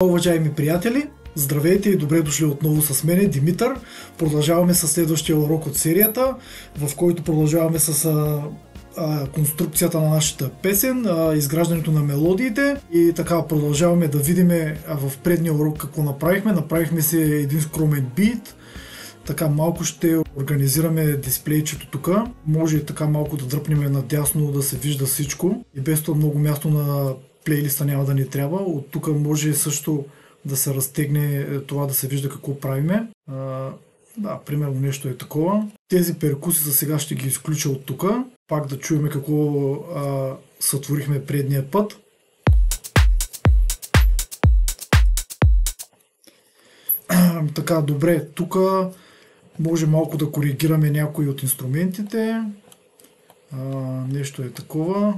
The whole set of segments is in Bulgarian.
Уважаеми приятели, здравейте и добре дошли отново с мене, Димитър. Продължаваме с следващия урок от серията, в който продължаваме с конструкцията на нашата песен, изграждането на мелодиите и така продължаваме да видим в предния урок какво направихме. Направихме се един скромен бит, така малко ще организираме дисплейчето тук. Може така малко да дръпнем надясно да се вижда всичко и без това много място на плейлиста няма да ни трябва. От тук може също да се разтегне това, да се вижда какво правиме. Да, примерно нещо е такова. Тези перкуси за сега ще ги изключа от тук. Пак да чуем какво сътворихме предния път. Така, добре, тук може малко да коригираме някои от инструментите. Нещо е такова.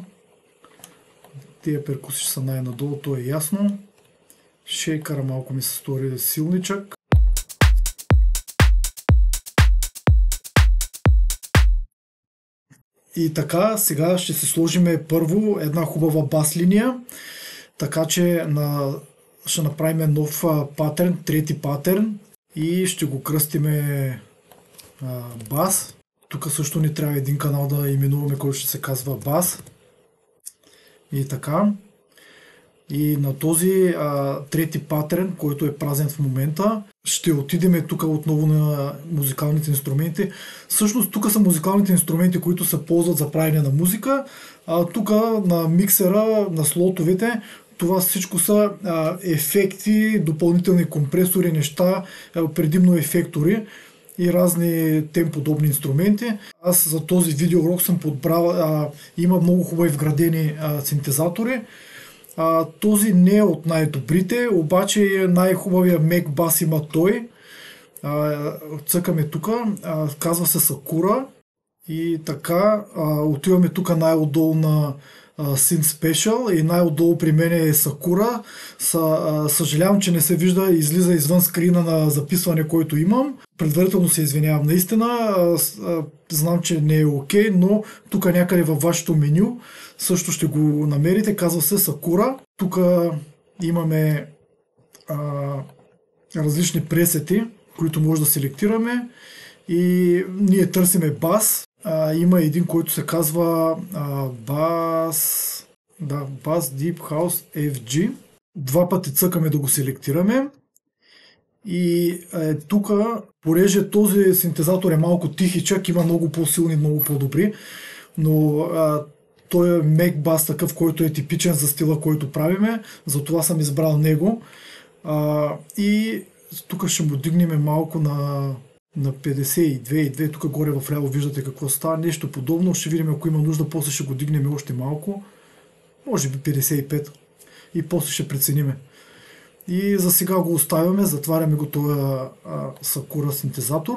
Тия перкуси са най-надолу, то е ясно. Шейкъра малко ми се стори силничък. И така, сега ще се сложим първо една хубава бас линия. Така че ще направим нов патърн, трети патърн. И ще го кръстиме бас. Тук също ни трябва един канал да именуваме, който ще се казва бас. И така. И на този трети патърн, който е празен в момента, ще отидем тук отново на музикалните инструменти. Всъщност тук са музикалните инструменти, които се ползват за правене на музика. Тук на миксера, на слотовете, това всичко са ефекти, допълнителни компресори, неща, предимно ефектори и разни тем подобни инструменти. Аз за този видеоурок съм подбрал, има много хубави вградени синтезатори. Този не е от най-добрите, обаче най-хубавия мек бас има той. Цъкаме тук, казва се Sakura и така отиваме тук най-отдолу на Synth Special и най-отдолу при мен е Sakura. Съжалявам, че не се вижда, излиза извън скрина на записване, който имам. Предварително се извинявам наистина, знам, че не е окей, но тук някъде във вашето меню също ще го намерите, казва се Sakura. Тук имаме различни пресети, които може да селектираме и ние търсиме бас. Има един, който се казва Bass Deep House FG. Два пъти цъкаме да го селектираме. И тук, понеже този синтезатор е малко тихичък, има много по-силни, много по-добри, но той е мек бас такъв, който е типичен за стила, който правиме, затова съм избрал него. И тук ще му дигнем малко на 52,2, тук горе в ляво виждате какво става, нещо подобно, ще видим ако има нужда, после ще го дигнем още малко, може би 55 и после ще прецениме. И за сега го оставяме, затваряме го този Sakura синтезатор,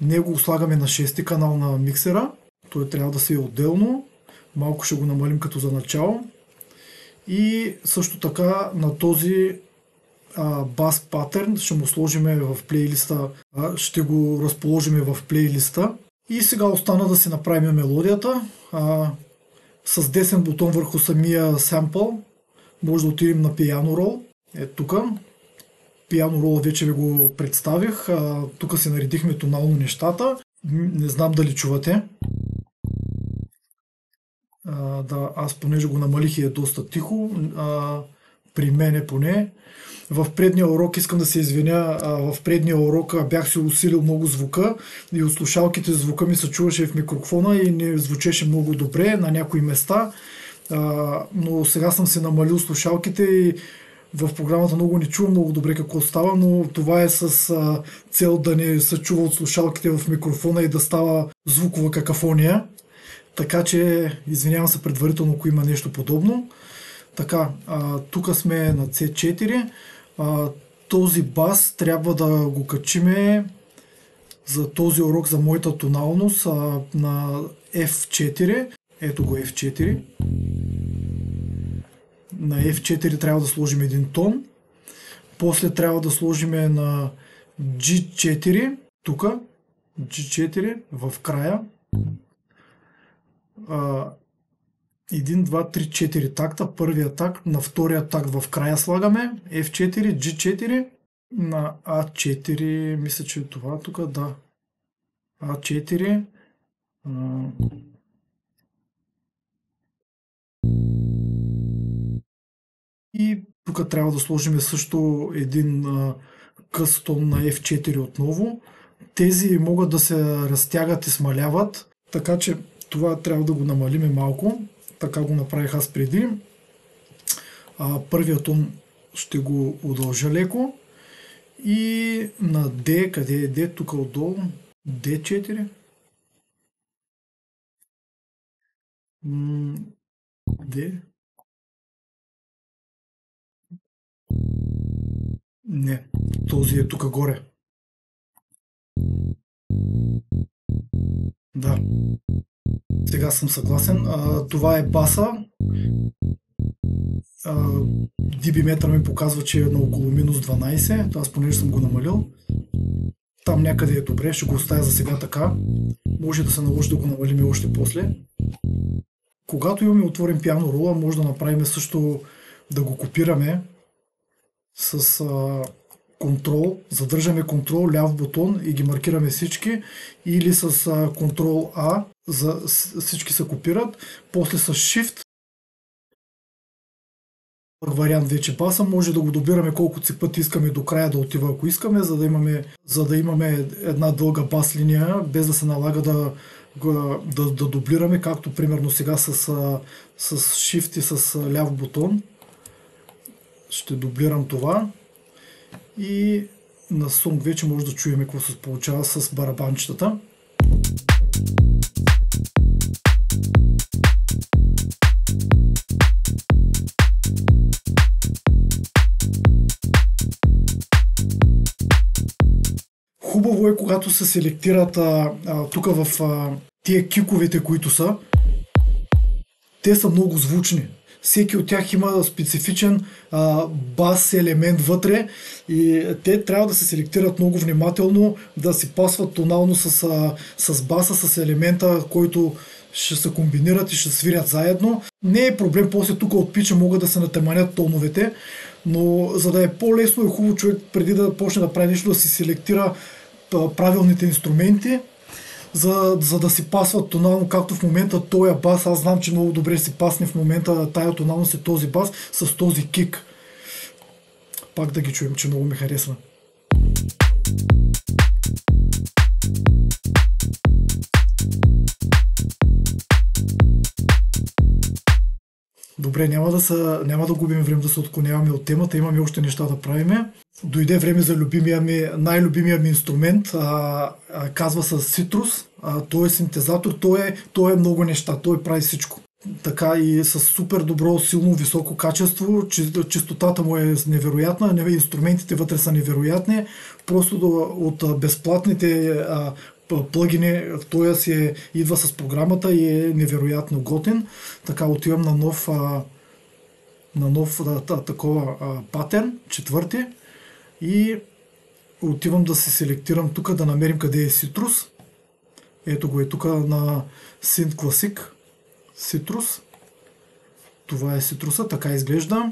него го слагаме на 6 канал на миксера, той трябва да се е отделно, малко ще го намалим като за начало и също така на този бас патърн ще му сложим в плейлиста, ще го разположим в плейлиста и сега остана да си направим мелодията. С десен бутон върху самия семпъл може да отидем на Piano Roll. Тук Piano Roll вече ви го представих, тук си наредихме тонално нещата, не знам дали чувате. Да, аз понеже го намалих и е доста тихо, при мене поне. В предния урок искам да се извиня, в предния урок бях си усилил много звука и от слушалките звука ми се чуваше в микрофона и не звучеше много добре на някои места, но сега съм се намалил слушалките и в програмата много не чувам много добре какво става, но това е с цел да не се чува от слушалките в микрофона и да става звукова какафония. Така че извинявам се предварително, ако има нещо подобно. Така, тук сме на C4. Този бас трябва да го качиме за този урок, за моята тоналност на F4. Ето го F4. На F4 трябва да сложим един тон. После трябва да сложим на G4. Тук. G4 в края. 1, 2, 3, 4 такта. Първия такт, на втория такт в края слагаме F4, G4, на A4, мисля, че е това тук, да. A4. И тук трябва да сложим също един къс тон на F4 отново. Тези могат да се разтягат и смаляват, така че това трябва да го намалиме малко. Така го направих аз преди. Първият тон ще го удължа леко. И на D, къде е D? Тук отдолу. D4. D. Не, този е тук горе. Да. Сега съм съгласен. Това е баса. Дибиметър ми показва, че е на около минус 12. Аз понеже съм го намалил. Там някъде е добре. Ще го оставя за сега така. Може да се наложи да го намалим още после. Когато имаме отворен пиано рола, може да направим също да го копираме с контрол, задържаме контрол, ляв бутон и ги маркираме всички, или с контрол А, всички се копират, после с Shift, вариант вече баса, може да го добираме колкото си пъти искаме до края да отива, ако искаме, за да имаме една дълга бас линия, без да се налага да дублираме, както примерно сега с Shift и с ляв бутон. Ще дублирам това и на сонг вече може да чуем какво се получава с барабанчетата. Хубаво е, когато се селектират тук в тия киковете, които са, те са много звучни. Всеки от тях има специфичен бас елемент вътре и те трябва да се селектират много внимателно, да си пасват тонално с баса, с елемента, който ще се комбинират и ще свирят заедно. Не е проблем, после тук от пича могат да се натеманят тоновете, но за да е по-лесно, е хубаво човек преди да почне да прави нещо да си селектира правилните инструменти, за да си пасват тонално, както в момента този бас. Аз знам, че много добре си пасне в момента тая тоналност и този бас с този кик. Пак да ги чуем, че много ми харесва. Добре, няма да губим време да се отклоняваме от темата, имаме още неща да правиме. Дойде време за най-любимия ми инструмент, казва се Citrus. Той е синтезатор, той е много неща, той прави всичко. Така и с супер добро, силно, високо качество, чистотата му е невероятна, инструментите вътре са невероятни, просто от безплатните плъгини, той идва с програмата и е невероятно готин. Така отивам на нов такова паттерн, четвърти, и отивам да се селектирам тук, да намерим къде е Citrus. Ето го е тук на Synth Classic. Citrus. Това е Citrus, така изглежда.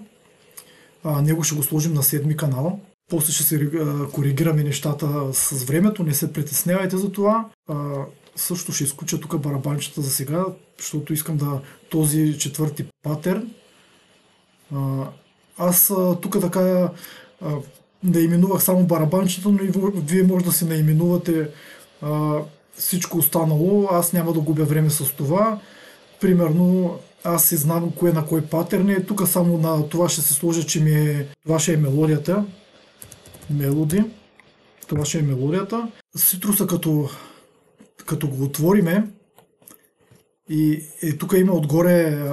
Него ще го сложим на 7 канал. После ще се коригираме нещата с времето, не се притеснявайте за това. Също ще изключа тук барабанчета за сега, защото искам този четвърти паттерн. Аз тук така наименувах само барабанчета, но и вие може да си наименувате всичко останало. Аз няма да губя време с това. Примерно, аз си знам кое на кой паттерн е. Тук само на това ще се сложа, че това ще е мелодията. Мелоди. Това ще е мелодията. Цитруса като го отвориме и тук има отгоре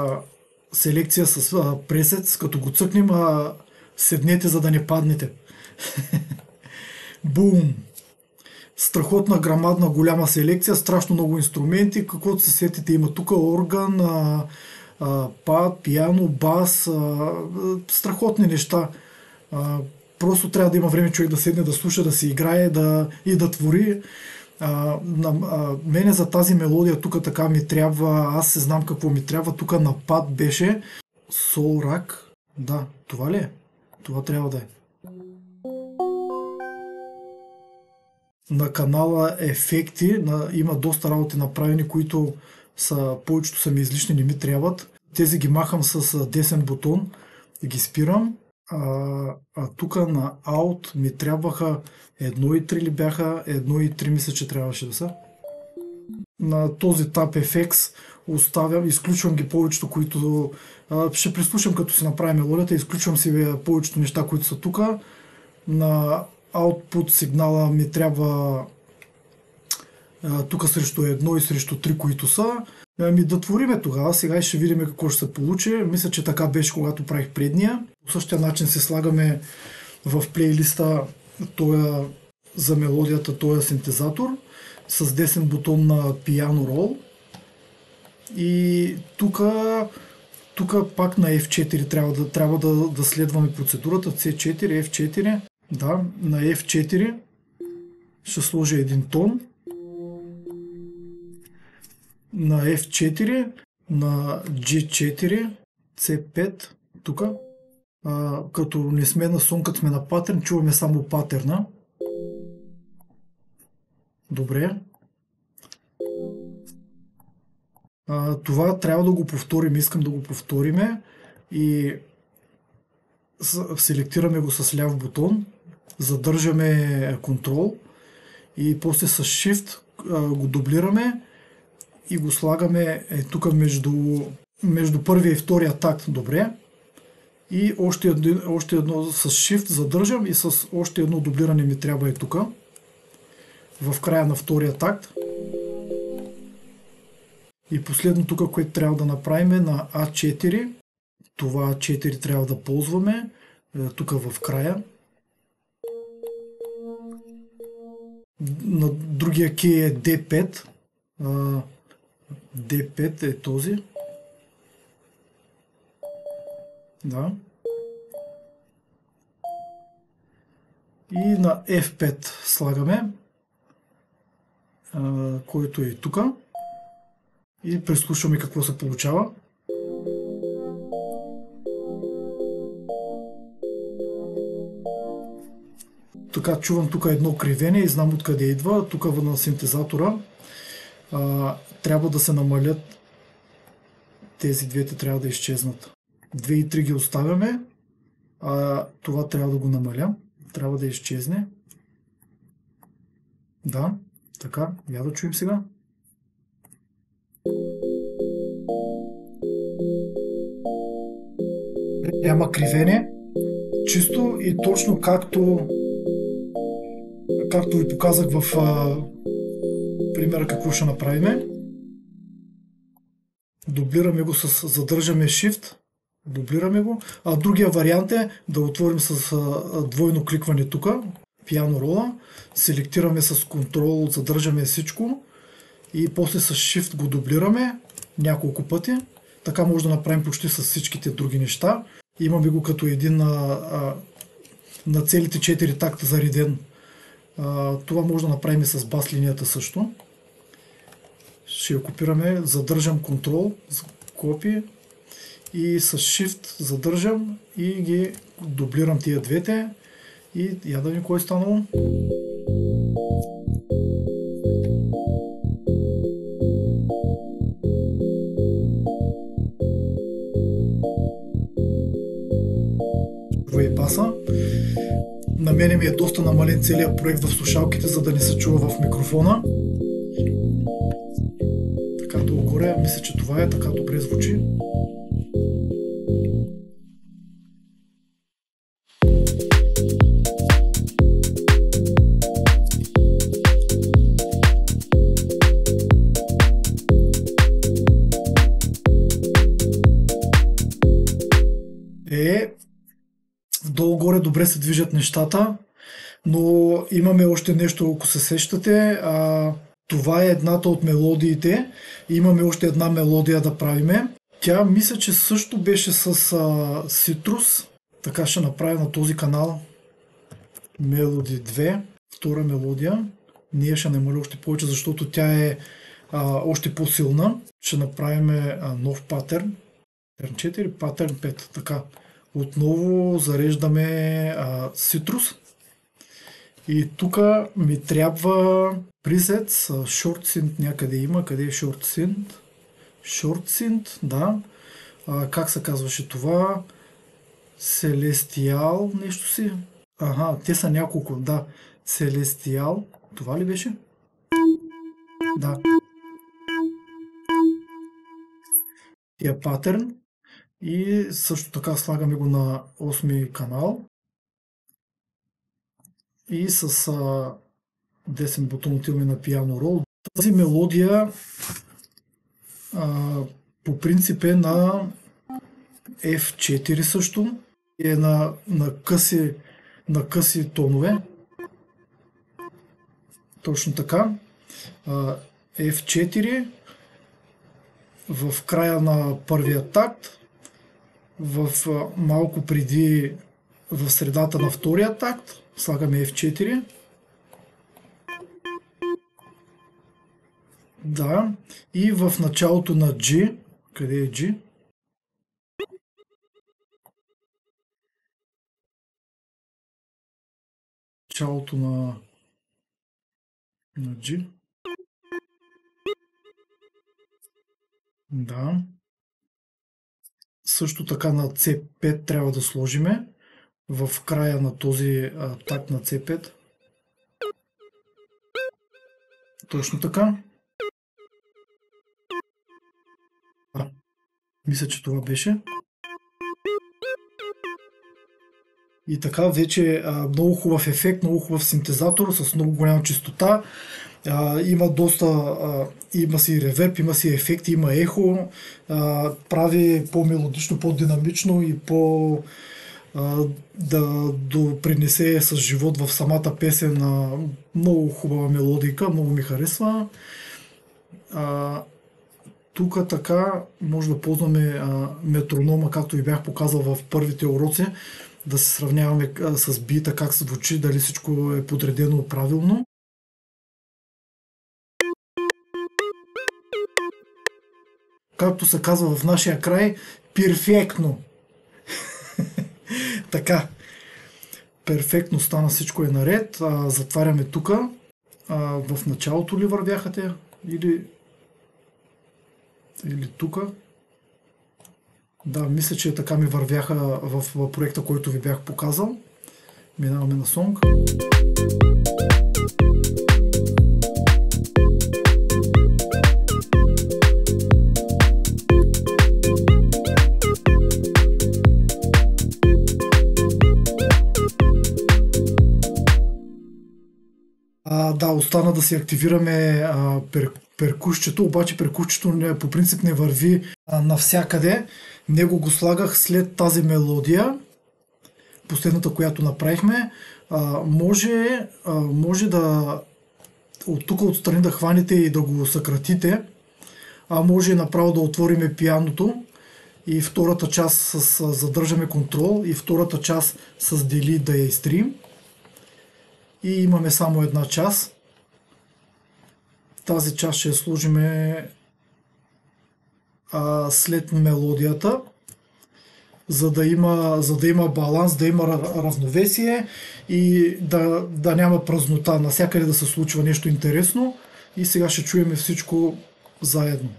селекция с пресец. Като го цъкнем, седнете, за да не паднете. Бум! Страхотна, грамадна, голяма селекция, страшно много инструменти, каквото се сетите, има тук орган, пад, пиано, бас, страхотни неща. Просто трябва да има време човек да седне, да слуша, да си играе и да твори. Мене за тази мелодия тук така ми трябва, аз се знам какво ми трябва, тук на пад беше сол рак. Да, това ли е? Това трябва да е. На канала ефекти има доста работи направени, които повечето са ми излишни, не ми трябват. Тези ги махам с десен бутон и ги спирам. Тук на Alt ми трябваха 1.3 ли бяха? 1.3 мисля, че трябваше да са. На този Tab FX оставям, изключвам ги повечето, които ще прислушам като си направя мелодията, изключвам си повечето неща, които са тук. На output сигнала ми трябва тук срещу 1 и срещу 3, които са. Да твориме тогава, сега ще видим какво ще се получи. Мисля, че така беше, когато правих предния. По същия начин се слагаме в плейлиста за мелодията, този синтезатор с десен бутон на Piano Roll. И тук пак на F4 трябва да следваме процедурата. C4, F4. Да, на F4 ще сложа един тон. На F4, на G4, C5, тук. Като не сме на сон, като сме на патърн, чуваме само патърна. Добре. Това трябва да го повторим, искам да го повториме и селектираме го с ляв бутон, задържаме контрол и после с Shift го дублираме и го слагаме тук между първия и втория такт. Добре. И още едно с Shift задържам и с още едно дублиране ми трябва тук в края на втория такт. И последно тук, което трябва да направим на A4, това A4 трябва да ползваме тук в края. На другия кей е D5. D5 е този. Да. И на F5 слагаме, който е тук. И преслушваме какво се получава. Така, чувам тук едно кривене и знам откъде идва. Тук на синтезатора трябва да се намалят. Тези двете трябва да изчезнат. 2 и 3 ги оставяме. Това трябва да го намаля. Трябва да изчезне. Да, така. Я да чуем сега. Няма кривене. Чисто и точно както ви показах в примера какво ще направим. Дублираме го задържаме Shift. Дублираме го. Другия вариант е да отворим с двойно кликване тук. Piano Roll. Селектираме с Ctrl, задържаме всичко. И после с Shift го дублираме няколко пъти. Така може да направим почти с всичките други неща. Имаме го като един на целите 4 такта зареден. Това може да направим с бас линията също. Ще я копираме, задържам Ctrl, копи и с Shift задържам и ги дублирам тия двете. И я да видим кое е станало. Баса. На мене ми е доста намален целият проект в слушалките, за да не се чува в микрофона. Така долу-горе, мисля, че това е, така добре звучи. Долу-горе добре се движат нещата, но имаме още нещо, ако се сещате. Това е едната от мелодиите. Имаме още една мелодия да правиме. Тя мисля, че също беше с Citrus. Така ще направя на този канал. Melody 2. Втора мелодия. Нея ще намаля още повече, защото тя е още по-силна. Ще направим нов патърн. Патърн 4, патърн 5. Така. Отново зареждаме Citrus. И тук ми трябва presets, Short Synth някъде има. Къде е Short Synth? Short Synth, да. Как се казваше това? Celestial нещо си. Ага, те са няколко, да. Celestial. Това ли беше? Да. Тия патърн. И също така слагаме го на 8 канал. И с 10 бутон отиваме на Piano Roll. Тази мелодия по принцип е на F4 също. Е на къси тонове. Точно така. F4 в края на първия такт, малко преди, в средата на втория такт, слагаме F4. Да, и в началото на G, къде е G? Началото на G. Да. Също така на C5 трябва да сложиме в края на този такт на C5. Точно така. Мисля, че това беше. И така вече много хубав ефект, много хубав синтезатор с много голяма честота. Има има си реверб, има си ефекти, има ехо, прави по-мелодично, по-динамично и да допринесе с живот в самата песен. Много хубава мелодика, много ми харесва. Тук така може да ползваме метронома, както ви бях показал в първите уроци, да се сравняваме с бита, как се звучи, дали всичко е подредено правилно. Както се казва в нашия край, перфектно. Така. Перфектно стана, всичко е наред. Затваряме тук. В началото ли вървяха те? Или тук? Да, мисля, че така ми вървяха в проекта, който ви бях показал. Минаваме на сонг. Да, остана да си активираме перкушчето, обаче перкушчето по принцип не върви навсякъде. Него го слагах след тази мелодия, последната, която направихме. Може да от тук отстрани да хванете и да го съкратите, може направо да отвориме пианото и втората част задържаме контрол и втората част с Delete да я изтрим. И имаме само една част. Тази част ще я сложиме след мелодията, за да има баланс, да има равновесие и да няма празнота, навсякъде да се случва нещо интересно. И сега ще чуем всичко заедно.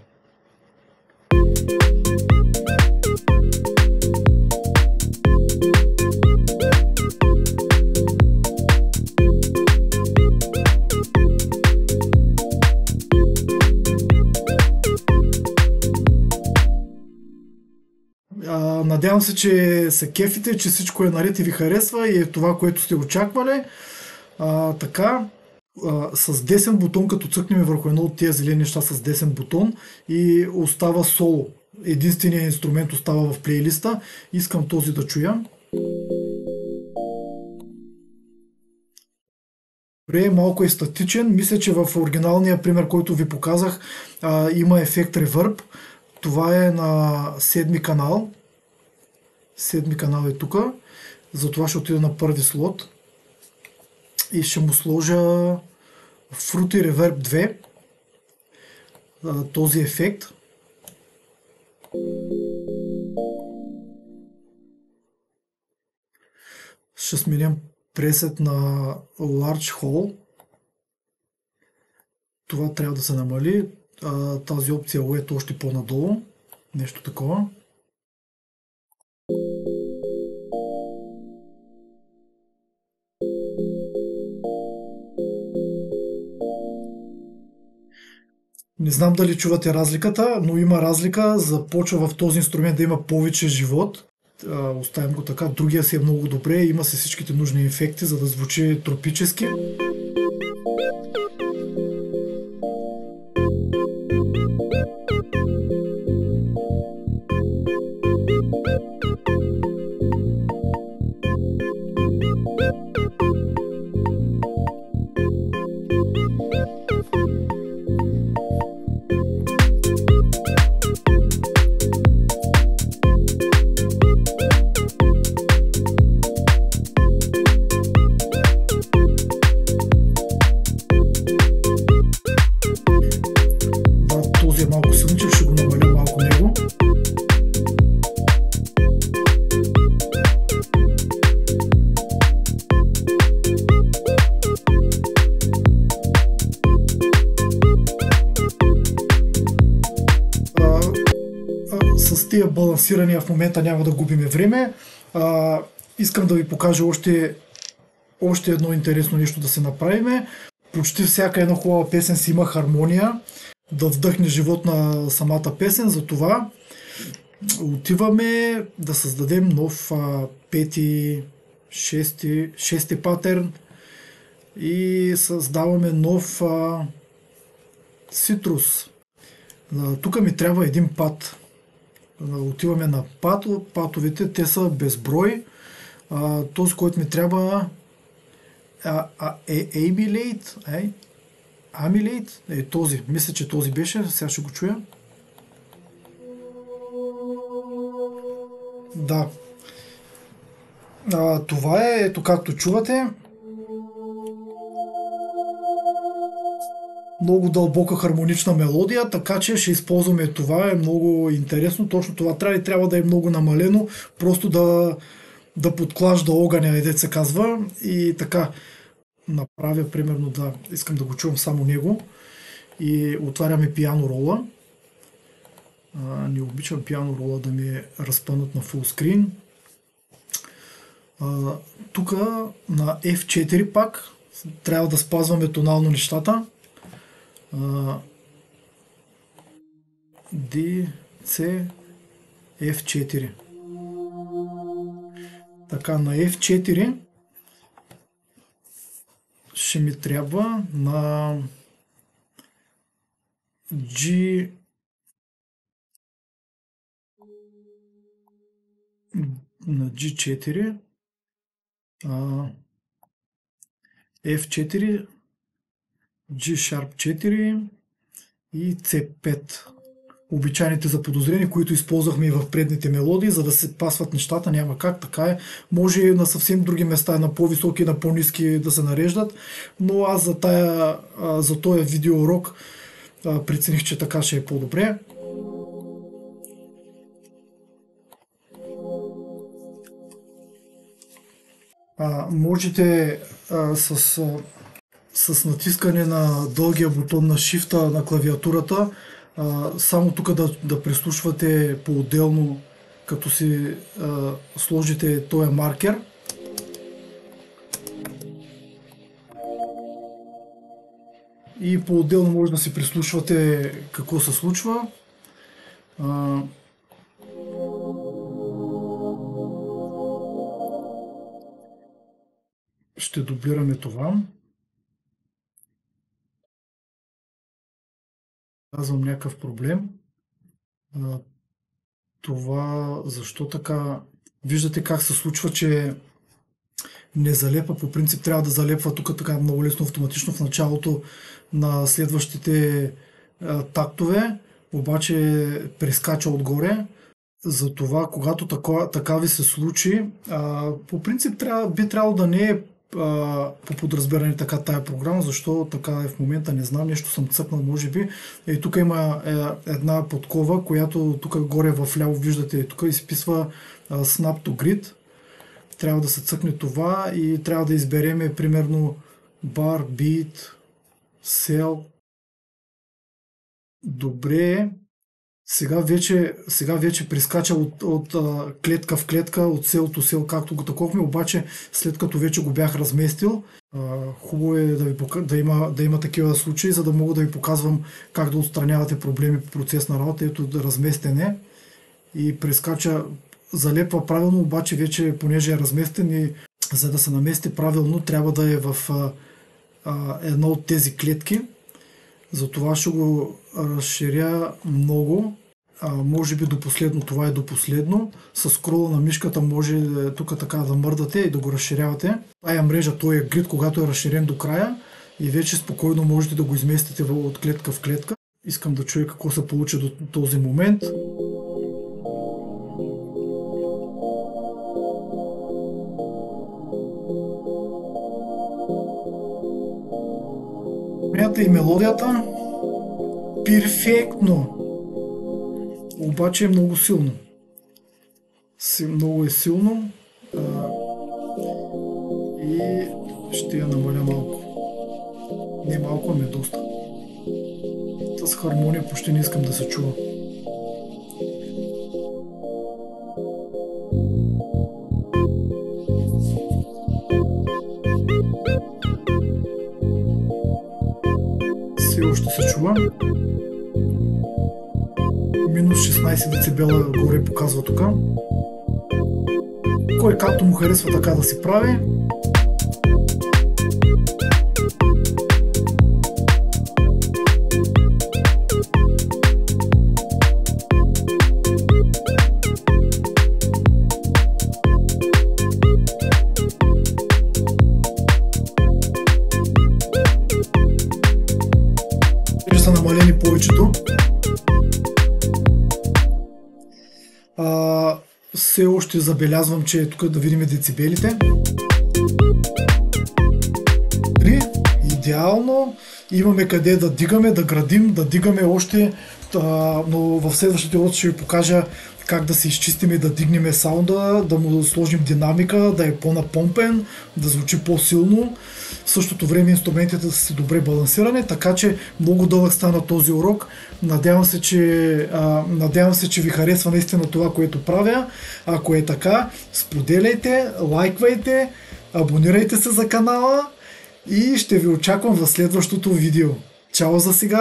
Надявам се, че се кефите, че всичко е наред и ви харесва и е това, което сте очаквали. Така, с десен бутон, като цъкнем върху едно от тези зелени неща с десен бутон и остава соло. Единственият инструмент остава в плейлиста. Искам този да чуя. Добре, малко е статичен. Мисля, че в оригиналния пример, който ви показах, има ефект ревърб. Това е на седми канал. Седми канал е тук. Затова ще отида на първи слот. И ще му сложа Fruity Reverb 2, този ефект. Ще сменям пресет на Large Hole. Това трябва да се намали. Тази опция Wet още по-надолу. Нещо такова. Не знам дали чувате разликата, но има разлика. Започва в този инструмент да има повече живот. Оставям го така. Другия си е много добре. Има си всичките нужни ефекти, за да звучи тропически. Този е малко сънчев, ще го намаля малко него. С тия балансирания в момента няма да губиме време. Искам да ви покажа още едно интересно нещо да се направиме. Почти всяка една хубава песен си има хармония, да вдъхне живот на самата песен, затова отиваме да създадем нов пети, шести патърн и създаваме нов цитрус. Тук ми трябва един пат. Отиваме на патовете, те са безброй. Този, който ми трябва е Amylate, този. Мисля, че този беше. Сега ще го чуя. Да. Това е, ето както чувате. Много дълбока хармонична мелодия, така че ще използваме това. Е много интересно. Точно това трябва да е много намалено. Просто да подклажда огъня, дето се казва. И така направя, примерно, да искам да го чувам само него. И отваряме пиано рола. Не обичам пиано рола да ми е разпънат на фулскрин. Тук на F4 пак трябва да спазваме тонално нещата. D, C, F4. Така, на F4 ще ми трябва на G, на G4, F4, G Sharp 4 и C5. Обичайните заподозрени, които използвахме и в предните мелодии, за да се пасват нещата, няма как, така е. Може на съвсем други места, на по-високи и на по-ниски да се нареждат, но аз за този видеоурок прецених, че така ще е по-добре. Можете с натискане на дългия бутон на Shift на клавиатурата само тук да прислушвате по-отделно, като си сложите този маркер. И по-отделно може да си прислушвате какво се случва. Ще дублираме това. Казвам някакъв проблем. Това защо така? Виждате как се случва, че не залепа. По принцип трябва да залепва тук така много лесно автоматично в началото на следващите тактове, обаче прескача отгоре. Затова, когато така ви се случи, по принцип би трябвало да не е по подразбиране така тая програма, защо така е в момента не знам, нещо съм цъкнал може би. Тук има една подкова, която тук горе в ляво виждате, тук изписва Snap to Grid. Трябва да се цъкне това и трябва да избереме примерно Bar, Beat, Cell. Добре. Сега вече прескача от клетка в клетка, от сел до сел, както го таковме, обаче след като вече го бях разместил, хубаво е да има такива случаи, за да мога да ви показвам как да отстранявате проблеми по процес на работа. Ето да разместене и прескача, залепва правилно, обаче вече понеже е разместен и за да се намести правилно трябва да е в една от тези клетки. Затова ще го разширя много, може би до последно, това е до последно. С скрола на мишката може тук така да мърдате и да го разширявате. Тая мрежа, той е грид, когато е разширен до края и вече спокойно можете да го изместите от клетка в клетка. Искам да чуя какво се получи до този момент. И мелодията перфектно, обаче е много силно. Много е силно и ще я намаля малко. Не малко, ами доста. С хармония почти не искам да се чува. Още се чува. Минус 16 децибела горе показва тук. Кой както му харесва така да си прави. Са намалени повечето. Все още забелязвам, че тук да видим децибелите. 3. Идеално. Имаме къде да дигаме, да градим, да дигаме още, но в следващите уроци ще ви покажа как да се изчистим и да дигнем саунда, да му сложим динамика, да е по-напомпен, да звучи по-силно. В същото време инструментите да са добре балансирани, така че много дълъг стана този урок. Надявам се, че ви харесва наистина това, което правя. Ако е така, споделяйте, лайквайте, абонирайте се за канала и ще ви очаквам в следващото видео. Чао за сега!